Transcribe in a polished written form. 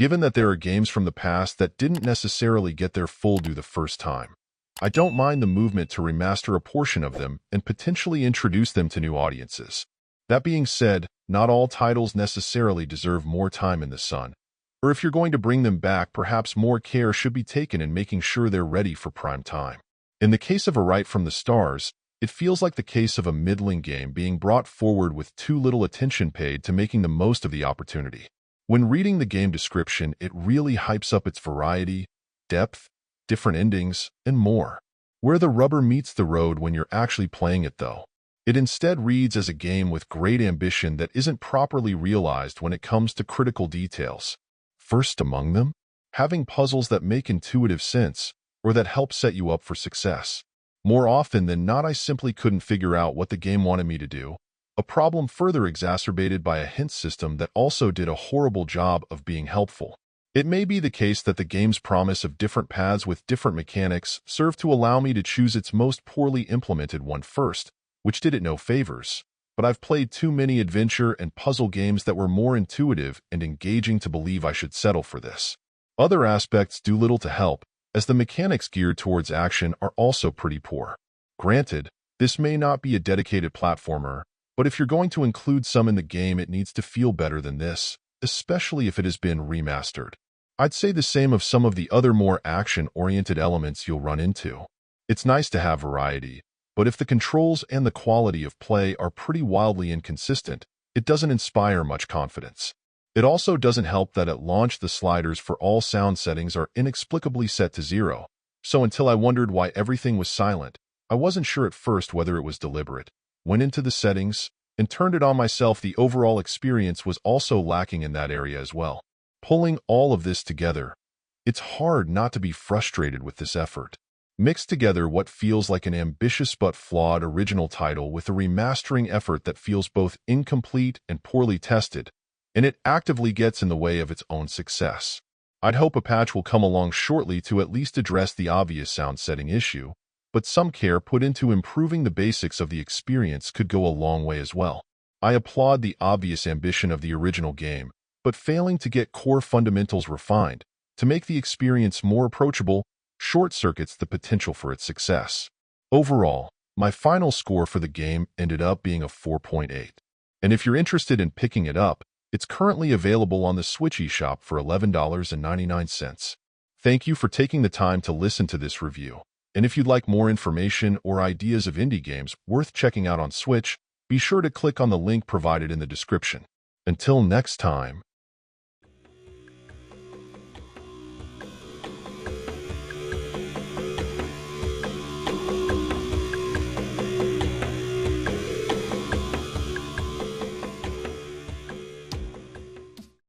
Given that there are games from the past that didn't necessarily get their full due the first time, I don't mind the movement to remaster a portion of them and potentially introduce them to new audiences. That being said, not all titles necessarily deserve more time in the sun, or if you're going to bring them back, perhaps more care should be taken in making sure they're ready for prime time. In the case of a Rite from the Stars, it feels like the case of a middling game being brought forward with too little attention paid to making the most of the opportunity. When reading the game description, it really hypes up its variety, depth, different endings, and more. Where the rubber meets the road when you're actually playing it, though, it instead reads as a game with great ambition that isn't properly realized when it comes to critical details. First among them, having puzzles that make intuitive sense or that help set you up for success. More often than not, I simply couldn't figure out what the game wanted me to do, a problem further exacerbated by a hint system that also did a horrible job of being helpful. It may be the case that the game's promise of different paths with different mechanics served to allow me to choose its most poorly implemented one first, which did it no favors. But I've played too many adventure and puzzle games that were more intuitive and engaging to believe I should settle for this. Other aspects do little to help, as the mechanics geared towards action are also pretty poor. Granted, this may not be a dedicated platformer, but if you're going to include some in the game, it needs to feel better than this, especially if it has been remastered. I'd say the same of some of the other more action-oriented elements you'll run into. It's nice to have variety, but if the controls and the quality of play are pretty wildly inconsistent, it doesn't inspire much confidence. It also doesn't help that at launch the sliders for all sound settings are inexplicably set to 0, so until I wondered why everything was silent, I wasn't sure at first whether it was deliberate. Went into the settings and turned it on myself. The overall experience was also lacking in that area as well. Pulling all of this together, it's hard not to be frustrated with this effort. Mix together what feels like an ambitious but flawed original title with a remastering effort that feels both incomplete and poorly tested, and it actively gets in the way of its own success. I'd hope a patch will come along shortly to at least address the obvious sound setting issue, but some care put into improving the basics of the experience could go a long way as well. I applaud the obvious ambition of the original game, but failing to get core fundamentals refined to make the experience more approachable short-circuits the potential for its success. Overall, my final score for the game ended up being a 4.8. And if you're interested in picking it up, it's currently available on the Switch eShop for $11.99. Thank you for taking the time to listen to this review. And if you'd like more information or ideas of indie games worth checking out on Switch, be sure to click on the link provided in the description. Until next time.